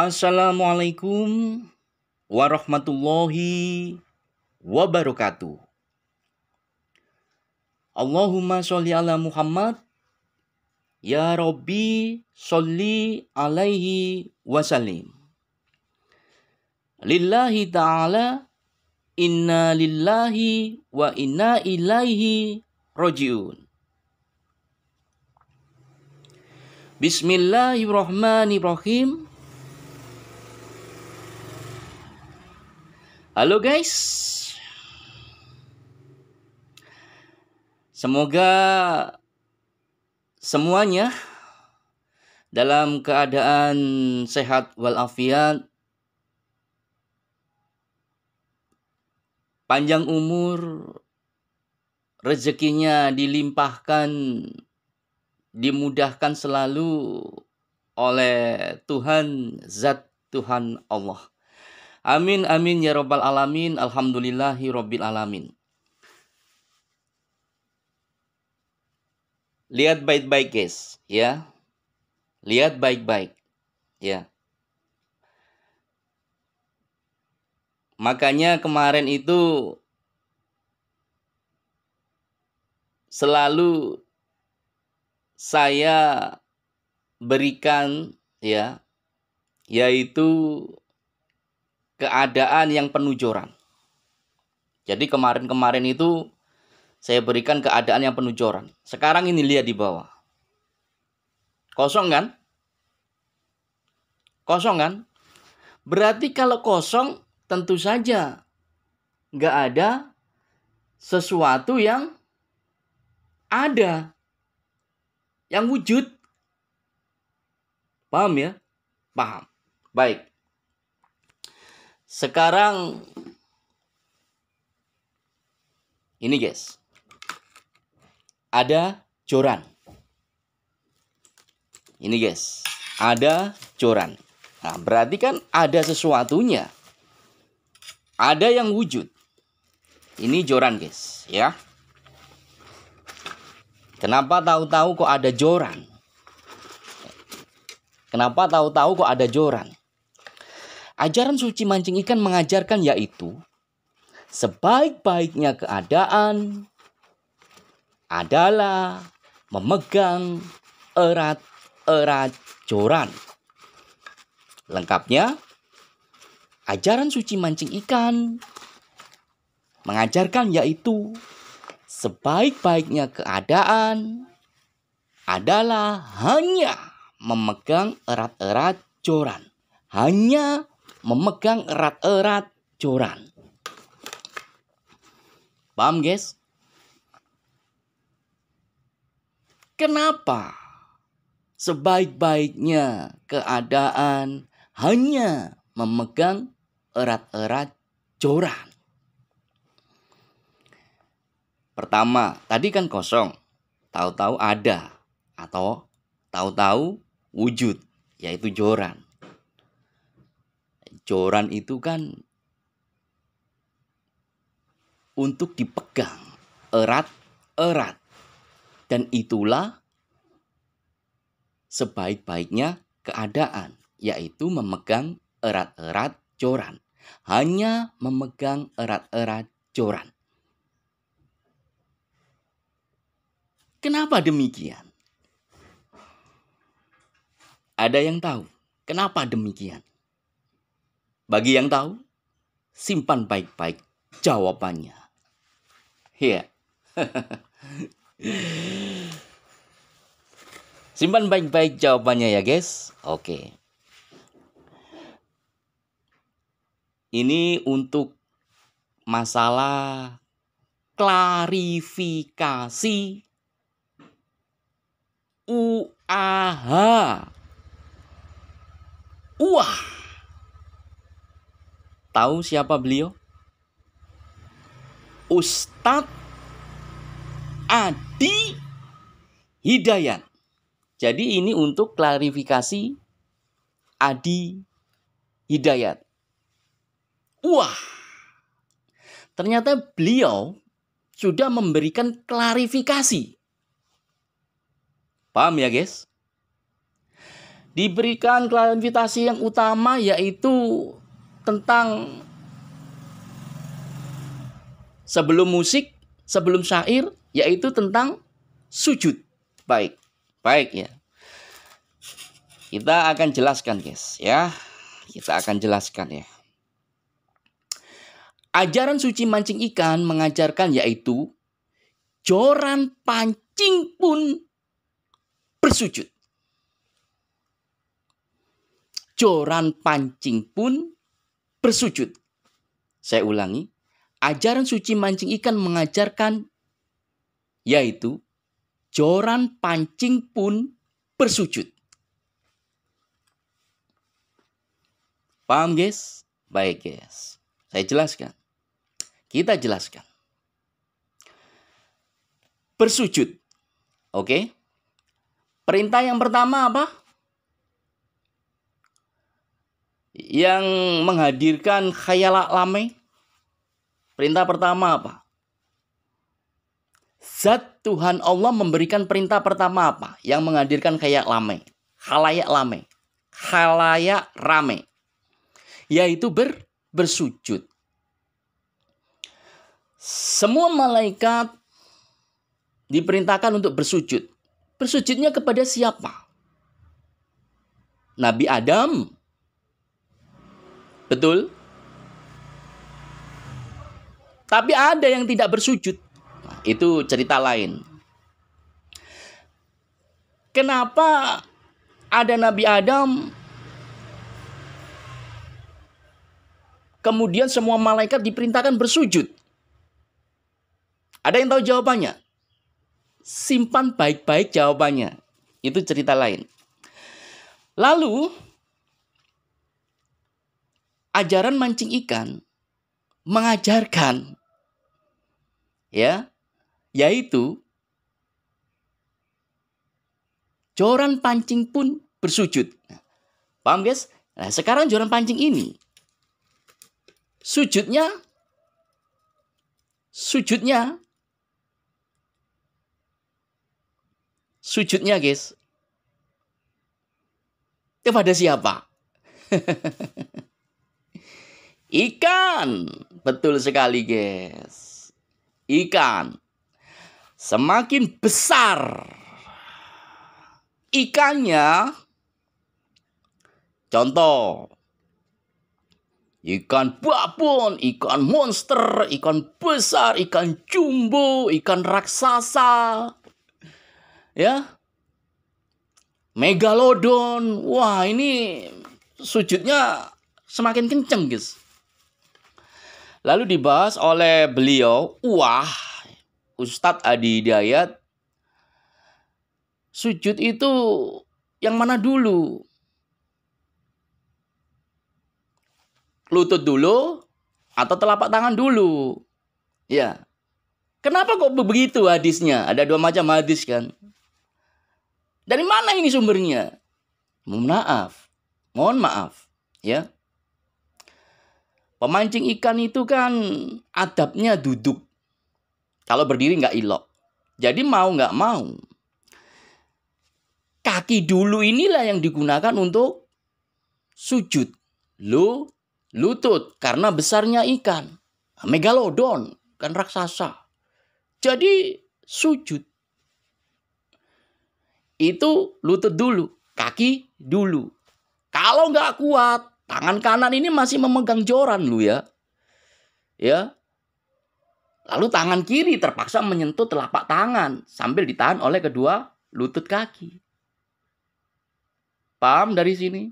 Assalamualaikum warahmatullahi wabarakatuh. Allahumma sholli ala Muhammad. Ya Rabbi sholli alaihi wasallim. Lillahi ta'ala inna lillahi wa inna ilaihi roji'un. Bismillahirrahmanirrahim. Halo guys, semoga semuanya dalam keadaan sehat walafiat, panjang umur, rezekinya dilimpahkan, dimudahkan selalu oleh Tuhan, zat Tuhan Allah. Amin amin ya rabbal alamin. Alhamdulillahi rabbil alamin. Lihat baik-baik guys, ya. Lihat baik-baik, ya. Makanya kemarin itu selalu saya berikan, ya, yaitu keadaan yang penuh joran. Jadi kemarin-kemarin itu saya berikan keadaan yang penuh joran. Sekarang ini lihat di bawah. Kosong kan? Kosong kan? Berarti kalau kosong tentu saja nggak ada sesuatu yang ada, yang wujud. Paham ya? Paham. Baik. Sekarang ini guys, ada joran. Ini guys, ada joran. Nah, berarti kan ada sesuatunya. Ada yang wujud. Ini joran guys, ya. Kenapa tahu-tahu kok ada joran? Kenapa tahu-tahu kok ada joran? Ajaran suci mancing ikan mengajarkan yaitu sebaik-baiknya keadaan adalah memegang erat-erat joran. Lengkapnya, ajaran suci mancing ikan mengajarkan yaitu sebaik-baiknya keadaan adalah hanya memegang erat-erat joran. Hanya memegang erat-erat joran. Paham guys? Kenapa sebaik-baiknya keadaan hanya memegang erat-erat joran? Pertama, tadi kan kosong. Tahu-tahu ada. Atau tahu-tahu wujud. Yaitu joran. Joran itu kan untuk dipegang erat-erat. Dan itulah sebaik-baiknya keadaan, yaitu memegang erat-erat joran. Hanya memegang erat-erat joran. Kenapa demikian? Ada yang tahu kenapa demikian? Bagi yang tahu, simpan baik-baik jawabannya. Ya. Simpan baik-baik jawabannya ya guys. Oke. Ini untuk masalah klarifikasi UAH. Wah. Tahu siapa beliau? Ustadz Adi Hidayat. Jadi ini untuk klarifikasi Adi Hidayat. Wah, ternyata beliau sudah memberikan klarifikasi. Paham ya guys? diberikan klarifikasi yang utama, yaitu tentang sebelum musik, sebelum syair, yaitu tentang sujud. Baik ya. Kita akan jelaskan, guys, ya. Kita akan jelaskan, ya. Ajaran suci mancing ikan mengajarkan yaitu joran pancing pun bersujud. Joran pancing pun bersujud. Saya ulangi. Ajaran suci mancing ikan mengajarkan yaitu joran pancing pun bersujud. Paham, guys? Baik, guys. Saya jelaskan. Kita jelaskan. Bersujud. Oke. Perintah yang pertama apa? Yang menghadirkan khayal lamai. Perintah pertama apa? Zat Tuhan Allah memberikan perintah pertama apa? Yang menghadirkan khayal lamai. Khalayak lamai. Khalayak ramai. Yaitu bersujud. Semua malaikat diperintahkan untuk bersujud. Bersujudnya kepada siapa? Nabi Adam. Betul? Tapi ada yang tidak bersujud. Nah, itu cerita lain. Kenapa ada Nabi Adam, kemudian semua malaikat diperintahkan bersujud? Ada yang tahu jawabannya? Simpan baik-baik jawabannya. Itu cerita lain. Lalu, ajaran mancing ikan mengajarkan, ya, yaitu joran pancing pun bersujud. Paham, guys? Nah, sekarang joran pancing ini sujudnya guys, kepada siapa? Ikan. Betul sekali, guys. Ikan. Semakin besar ikannya, contoh, ikan babon, ikan monster, ikan besar, ikan jumbo, ikan raksasa, ya, megalodon. Wah, ini sujudnya semakin kenceng, guys. Lalu dibahas oleh beliau, Ustadz Adi Hidayat, sujud itu yang mana dulu? Lutut dulu atau telapak tangan dulu? Ya. Kenapa kok begitu hadisnya? Ada dua macam hadis, kan? Dari mana ini sumbernya? Mohon maaf, ya. Pemancing ikan itu kan adabnya duduk. Kalau berdiri nggak ilok. Jadi mau nggak mau, kaki dulu inilah yang digunakan untuk sujud. Lutut, karena besarnya ikan. Megalodon, kan raksasa. Jadi sujud. Itu lutut dulu, kaki dulu. Kalau nggak kuat, tangan kanan ini masih memegang joran lu, ya. Ya. Lalu tangan kiri terpaksa menyentuh telapak tangan sambil ditahan oleh kedua lutut kaki. Paham dari sini?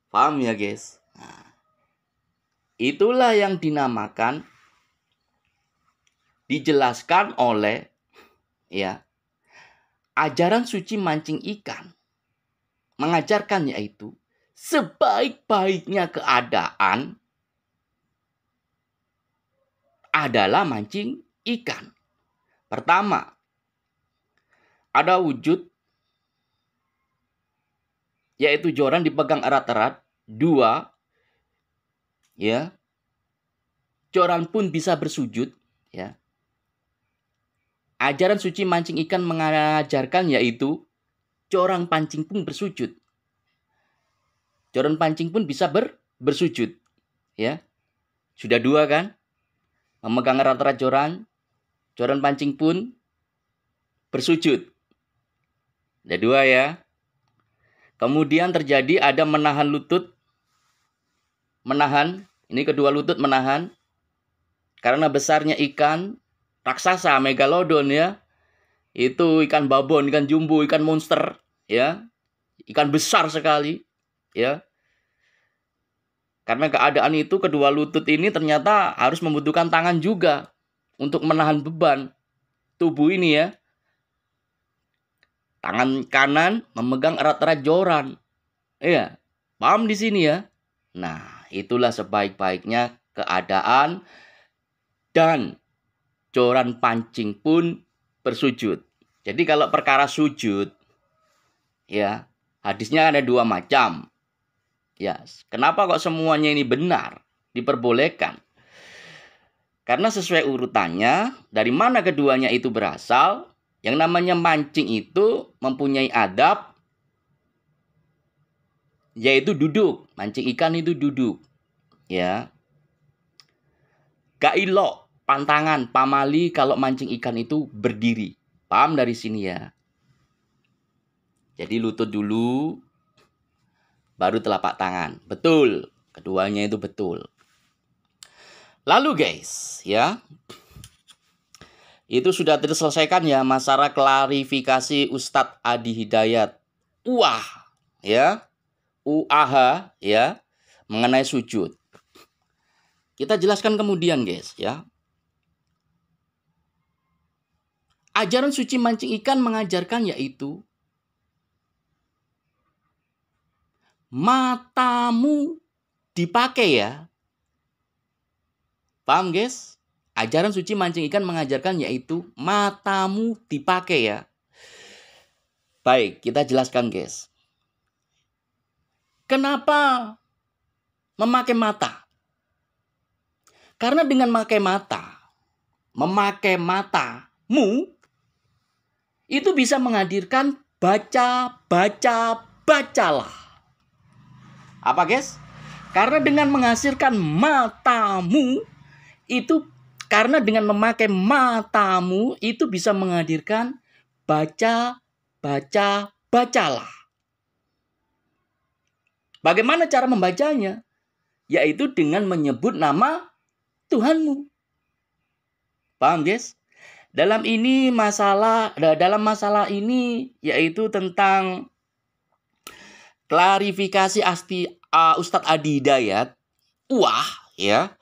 Paham ya, guys? Nah, itulah yang dinamakan, dijelaskan oleh, ya, ajaran suci mancing ikan. Mengajarkan yaitu sebaik-baiknya keadaan adalah mancing ikan. Pertama, ada wujud, yaitu joran dipegang erat-erat. Dua, ya, joran pun bisa bersujud, ya. Ajaran suci mancing ikan mengajarkan yaitu Joran pancing pun bersujud. Joran pancing pun bisa bersujud. Ya. Sudah 2 kan? Memegang erat-erat joran. Joran pancing pun bersujud. Ada 2 ya. Kemudian terjadi ada menahan lutut. Menahan. Ini kedua lutut menahan. Karena besarnya ikan raksasa, megalodon ya. Itu ikan babon, ikan jumbo, ikan monster. Ya. Ikan besar sekali. Ya. Karena keadaan itu kedua lutut ini ternyata harus membutuhkan tangan juga. Untuk menahan beban tubuh ini ya. Tangan kanan memegang erat-erat joran. Iya. Paham di sini ya. Nah, itulah sebaik-baiknya keadaan. Dan joran pancing pun bersujud. Jadi kalau perkara sujud, ya, hadisnya ada 2 macam. Ya, kenapa kok semuanya ini benar, diperbolehkan? Karena sesuai urutannya, dari mana keduanya itu berasal, yang namanya mancing itu mempunyai adab, yaitu duduk. Mancing ikan itu duduk. Ya. Gailo, pantangan, pamali kalau mancing ikan itu berdiri. Paham dari sini ya. Jadi lutut dulu, baru telapak tangan. Betul, keduanya itu betul. Lalu guys, ya. Itu sudah terselesaikan ya masalah klarifikasi Ustadz Adi Hidayat. Ya. UAH ya, mengenai sujud. Kita jelaskan kemudian guys ya. Ajaran suci mancing ikan mengajarkan yaitu matamu dipakai ya. Paham guys? Ajaran suci mancing ikan mengajarkan yaitu matamu dipakai ya. Baik, kita jelaskan guys. Kenapa memakai mata? Karena dengan memakai matamu, itu bisa menghadirkan bacalah. Apa guys? Karena dengan menghasilkan matamu, itu karena dengan memakai matamu, itu bisa menghadirkan bacalah. Bagaimana cara membacanya? Yaitu dengan menyebut nama Tuhanmu. Paham guys? Dalam masalah ini yaitu tentang klarifikasi Ustadz Adi Hidayat. Ya.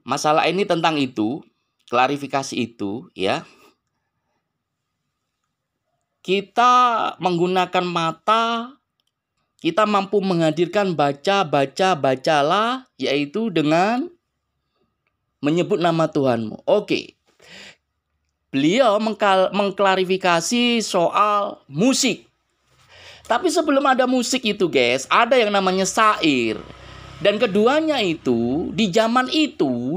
Masalah ini tentang itu, klarifikasi itu ya. Kita menggunakan mata, kita mampu menghadirkan bacalah yaitu dengan menyebut nama Tuhanmu. Oke. Beliau mengklarifikasi soal musik. Tapi sebelum ada musik itu guys, ada yang namanya syair. Dan keduanya itu di zaman itu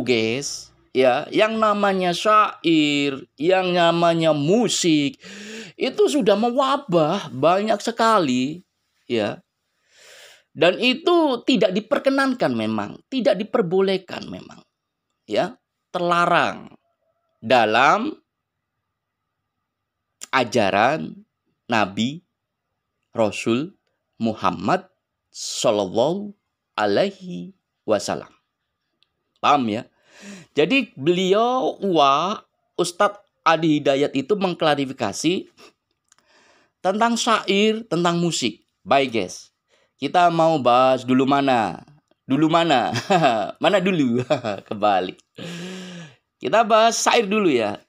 guys, ya, yang namanya syair, yang namanya musik itu sudah mewabah banyak sekali, ya. Dan itu tidak diperkenankan memang, tidak diperbolehkan memang. Ya, terlarang dalam ajaran Nabi Rasul Muhammad Sallallahu Alaihi Wasallam. Paham ya? Jadi beliau Ustadz Adi Hidayat itu mengklarifikasi tentang syair, tentang musik. Baik guys. Kita mau bahas dulu mana? Mana dulu? Kebalik. Kita bahas syair dulu ya.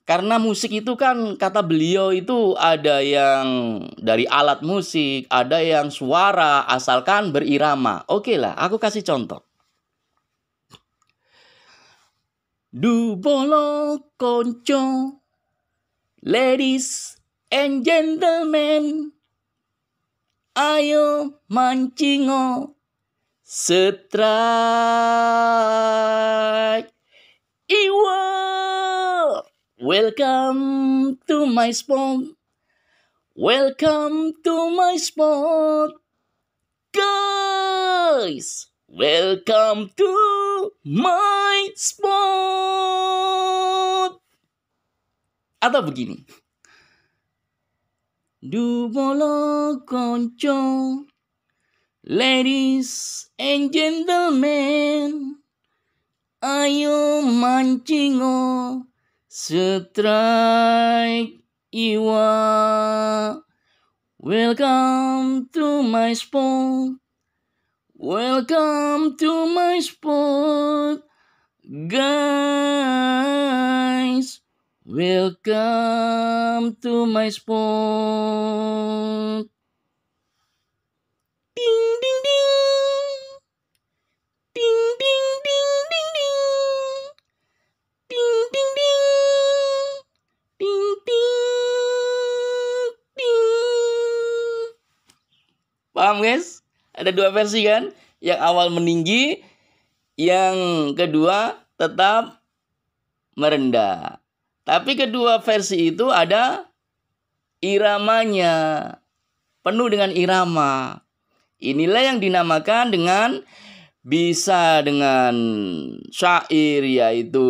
Karena musik itu kan kata beliau itu ada yang dari alat musik, ada yang suara asalkan berirama. Oke lah, aku kasih contoh. Dubolo konco, ladies and gentlemen, ayo mancingo, strike. Iwa, welcome to my spawn. Welcome to my spot. Guys, welcome to my spot. Atau begini. Dubolo konco, ladies and gentlemen, ayo mancingo, strike iwa. Welcome to my spot. Welcome to my spot. Guys, welcome to my spot. Ding ding ding. Ding ding ding ding ding. Ding ding ding. Ding ding ding. Paham guys? Ada dua versi kan? Yang awal meninggi, yang kedua tetap merendah. Tapi kedua versi itu ada iramanya, penuh dengan irama. Inilah yang dinamakan dengan bisa dengan syair, yaitu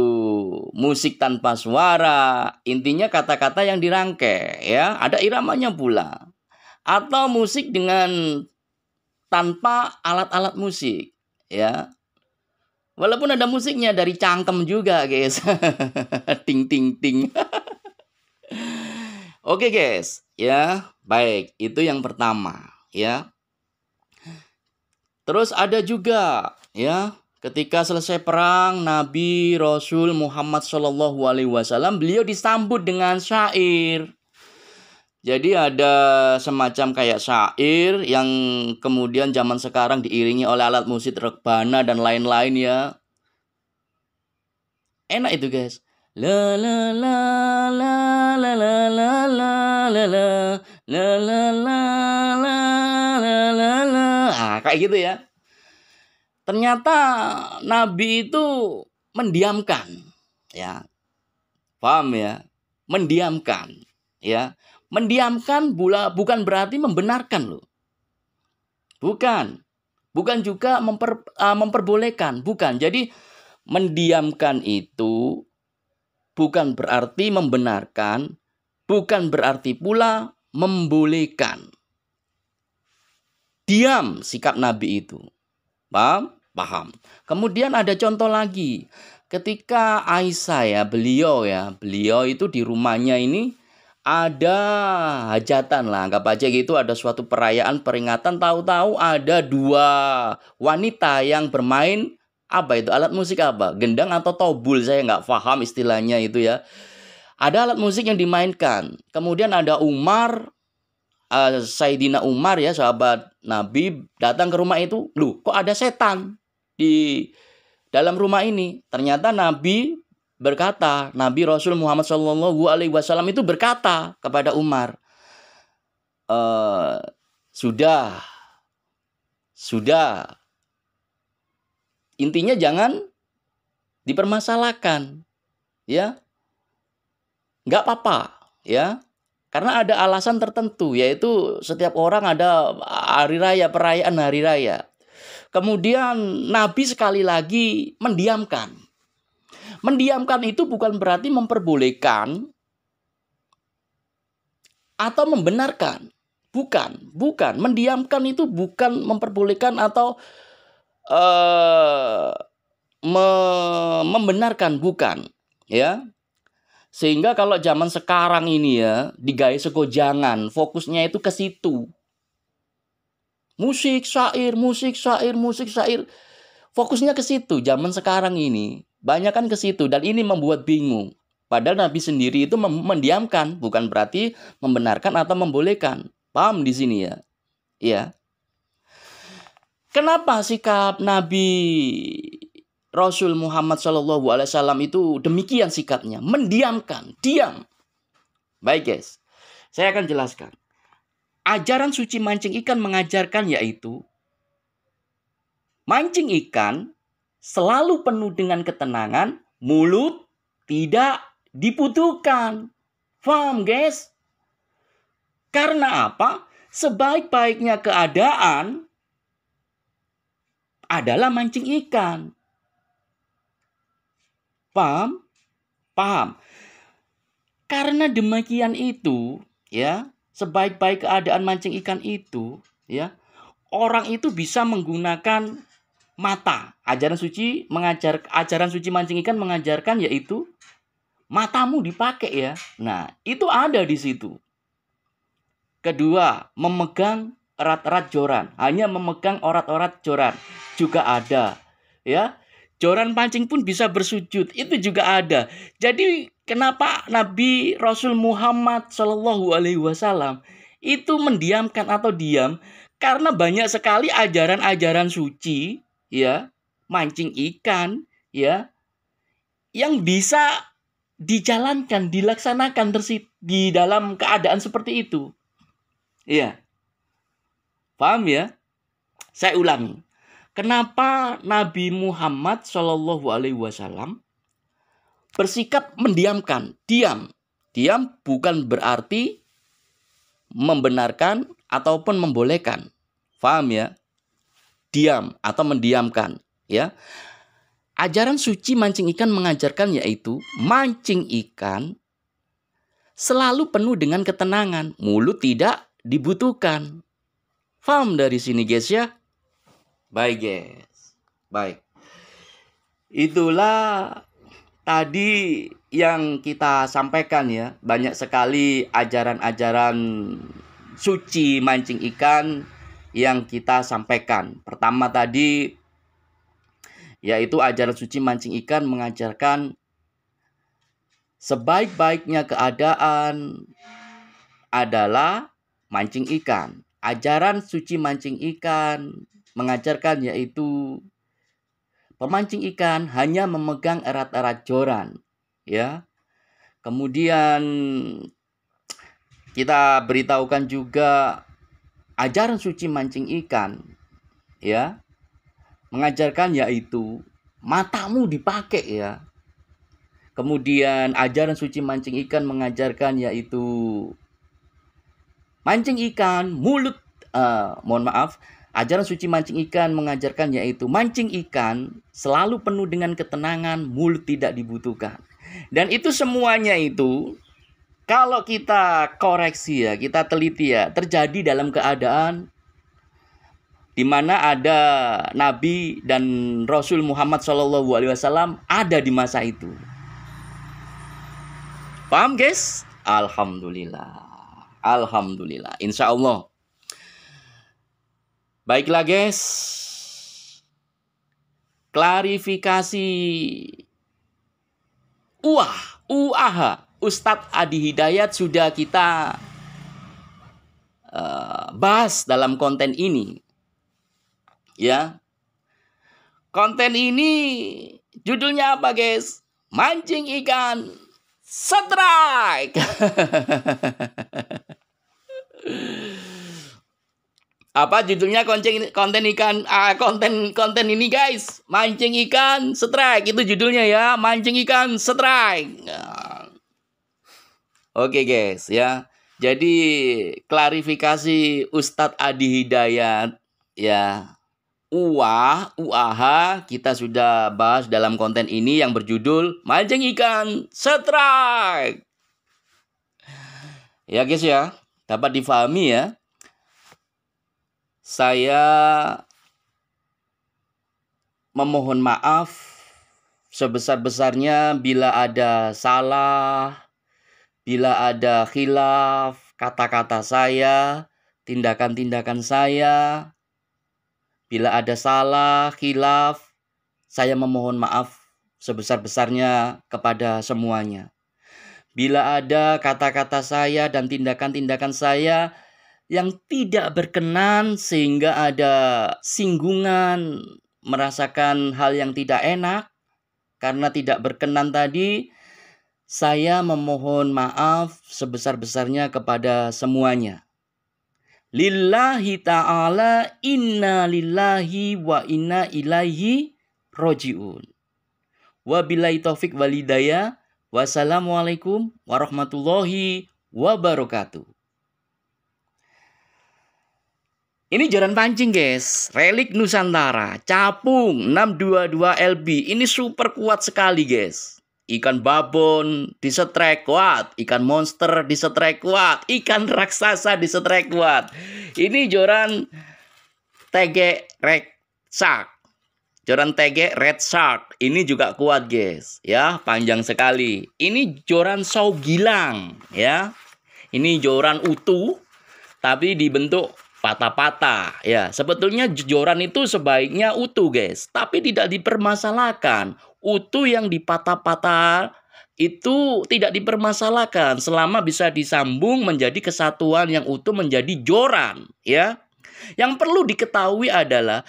musik tanpa suara. Intinya kata-kata yang dirangkai, ya, ada iramanya pula. Atau musik dengan tanpa alat-alat musik, ya. Walaupun ada musiknya dari cangkem juga, guys. Ting ting ting. Oke, guys, ya. Baik, itu yang pertama, ya. Terus ada juga, ya, ketika selesai perang, Nabi Rasul Muhammad SAW, beliau disambut dengan syair. Jadi ada semacam kayak syair yang kemudian zaman sekarang diiringi oleh alat musik rebana dan lain-lain, ya. Enak itu, guys. La la la la la la la la la la la la la la la. Ah, kayak gitu ya. Ternyata Nabi itu mendiamkan, ya. Paham ya? Mendiamkan, ya. Mendiamkan bukan berarti membenarkan loh. Bukan. Bukan juga memperbolehkan. Bukan. Jadi mendiamkan itu bukan berarti membenarkan. Bukan berarti pula membolehkan. Diam sikap Nabi itu. Paham? Paham. Kemudian ada contoh lagi. Ketika Aisyah, ya, beliau itu di rumahnya ini ada hajatan lah, anggap aja gitu, ada suatu perayaan peringatan, tahu-tahu ada dua wanita yang bermain apa itu, alat musik apa, gendang atau tobul, saya nggak paham istilahnya itu, ya. Ada alat musik yang dimainkan. Kemudian ada Umar, Sayyidina Umar, ya, sahabat Nabi, datang ke rumah itu. Loh, kok ada setan di dalam rumah ini? Ternyata Nabi berkata, Nabi Rasul Muhammad SAW itu berkata kepada Umar, sudah, intinya jangan dipermasalahkan, ya, nggak apa-apa, ya, karena ada alasan tertentu, yaitu setiap orang ada hari raya, perayaan hari raya. Kemudian Nabi sekali lagi mendiamkan. Mendiamkan itu bukan berarti memperbolehkan atau membenarkan. Bukan. Mendiamkan itu bukan memperbolehkan atau membenarkan, bukan, ya. Sehingga kalau zaman sekarang ini, ya, digaya segojangan, fokusnya itu ke situ. Musik, syair. Fokusnya ke situ zaman sekarang ini. Banyak kan ke situ, dan ini membuat bingung. Padahal Nabi sendiri itu mendiamkan, bukan berarti membenarkan atau membolehkan. Paham di sini, ya? Iya. Kenapa sikap Nabi Rasul Muhammad SAW itu demikian sikapnya? Mendiamkan, diam. Baik, guys. Saya akan jelaskan. Ajaran suci mancing ikan mengajarkan, yaitu mancing ikan selalu penuh dengan ketenangan, mulut tidak dibutuhkan. Paham, guys? Karena apa? Sebaik-baiknya keadaan adalah mancing ikan. Paham? Paham. Karena demikian itu, ya, sebaik-baik keadaan mancing ikan itu, ya, orang itu bisa menggunakan mata. Ajaran suci mancing ikan mengajarkan yaitu matamu dipakai ya. Nah, itu ada di situ. Kedua, memegang erat-erat joran. Hanya memegang erat-erat joran juga ada, ya. Joran pancing pun bisa bersujud, itu juga ada. Jadi kenapa Nabi Rasul Muhammad Shallallahu Alaihi Wasallam itu mendiamkan atau diam? Karena banyak sekali ajaran-ajaran suci, ya, mancing ikan, ya, yang bisa dijalankan, dilaksanakan di dalam keadaan seperti itu. Iya, paham ya? Saya ulangi. Kenapa Nabi Muhammad Shallallahu Alaihi Wasallam bersikap mendiamkan? Diam bukan berarti membenarkan ataupun membolehkan. Paham ya? Diam atau mendiamkan. Ya. Ajaran suci mancing ikan mengajarkan yaitu mancing ikan selalu penuh dengan ketenangan. Mulut tidak dibutuhkan. Paham dari sini guys ya? Baik guys, baik. Itulah tadi yang kita sampaikan ya. Banyak sekali ajaran-ajaran suci mancing ikan yang kita sampaikan. Pertama tadi yaitu ajaran suci mancing ikan mengajarkan sebaik-baiknya keadaan adalah mancing ikan. Ajaran suci mancing ikan mengajarkan yaitu pemancing ikan hanya memegang erat-erat joran, ya. Kemudian kita beritahukan juga ajaran suci mancing ikan, ya, mengajarkan yaitu matamu dipakai ya. Kemudian ajaran suci mancing ikan mengajarkan yaitu mancing ikan ajaran suci mancing ikan mengajarkan yaitu mancing ikan selalu penuh dengan ketenangan, mulut tidak dibutuhkan. Dan itu semuanya itu kalau kita koreksi ya, kita teliti ya, terjadi dalam keadaan di mana ada Nabi dan Rasul Muhammad SAW ada di masa itu. Paham guys? Alhamdulillah. Alhamdulillah. Insya Allah. Baiklah guys, klarifikasi Ustadz Adi Hidayat sudah kita bahas dalam konten ini. Ya, konten ini judulnya apa guys? Mancing ikan strike. Apa judulnya konten ini guys? Mancing ikan strike, itu judulnya ya, mancing ikan strike. Oke guys ya. Jadi klarifikasi Ustadz Adi Hidayat ya, kita sudah bahas dalam konten ini yang berjudul mancing ikan strike. Ya guys ya, dapat difahami ya. Saya memohon maaf sebesar-besarnya bila ada salah, bila ada khilaf kata-kata saya, tindakan-tindakan saya. Bila ada salah, khilaf, saya memohon maaf sebesar-besarnya kepada semuanya. Bila ada kata-kata saya dan tindakan-tindakan saya yang tidak berkenan sehingga ada singgungan, merasakan hal yang tidak enak karena tidak berkenan tadi, saya memohon maaf sebesar-besarnya kepada semuanya. Lillahi ta'ala, inna lillahi wa inna ilaihi roji'un. Wabillahi taufik walidayah. Wassalamualaikum warahmatullahi wabarakatuh. Ini joran pancing guys, relik Nusantara, capung 622 LB. Ini super kuat sekali guys. Ikan babon disetrek kuat, ikan monster disetrek kuat, ikan raksasa disetrek kuat. Ini joran TG Red Shark. Joran TG Red Shark. Ini juga kuat guys, ya, panjang sekali. Ini joran saw gilang, ya. Ini joran utuh tapi dibentuk patah-patah, ya. Sebetulnya joran itu sebaiknya utuh guys, tapi tidak dipermasalahkan. Utuh yang dipatah-patah itu tidak dipermasalahkan selama bisa disambung menjadi kesatuan yang utuh menjadi joran, ya. Yang perlu diketahui adalah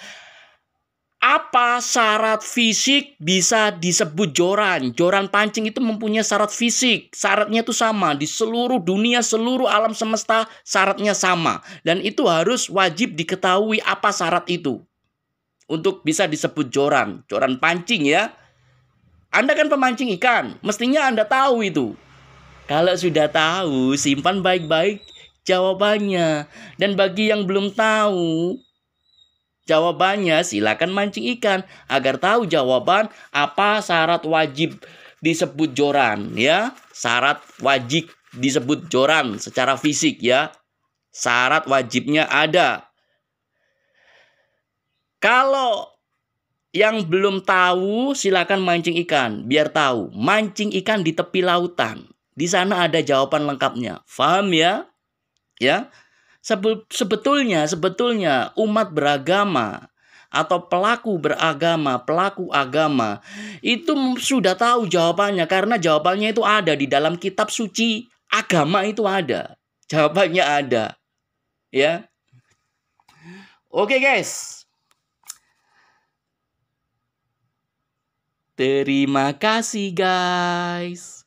apa syarat fisik bisa disebut joran? Joran pancing itu mempunyai syarat fisik. Syaratnya itu sama. Di seluruh dunia, seluruh alam semesta, syaratnya sama. Dan itu harus wajib diketahui apa syarat itu. Untuk bisa disebut joran. Joran pancing ya. Anda kan pemancing ikan. Mestinya Anda tahu itu. Kalau sudah tahu, simpan baik-baik jawabannya. Dan bagi yang belum tahu jawabannya, silakan mancing ikan agar tahu jawaban apa syarat wajib disebut joran, ya. Syarat wajib disebut joran secara fisik, ya. Syarat wajibnya ada. Kalau yang belum tahu, silakan mancing ikan biar tahu. Mancing ikan di tepi lautan. Di sana ada jawaban lengkapnya. Paham ya? Ya. Sebetulnya umat beragama atau pelaku beragama, pelaku agama itu sudah tahu jawabannya karena jawabannya itu ada di dalam kitab suci agama itu ada. Jawabannya ada. Ya. Oke guys. Terima kasih guys.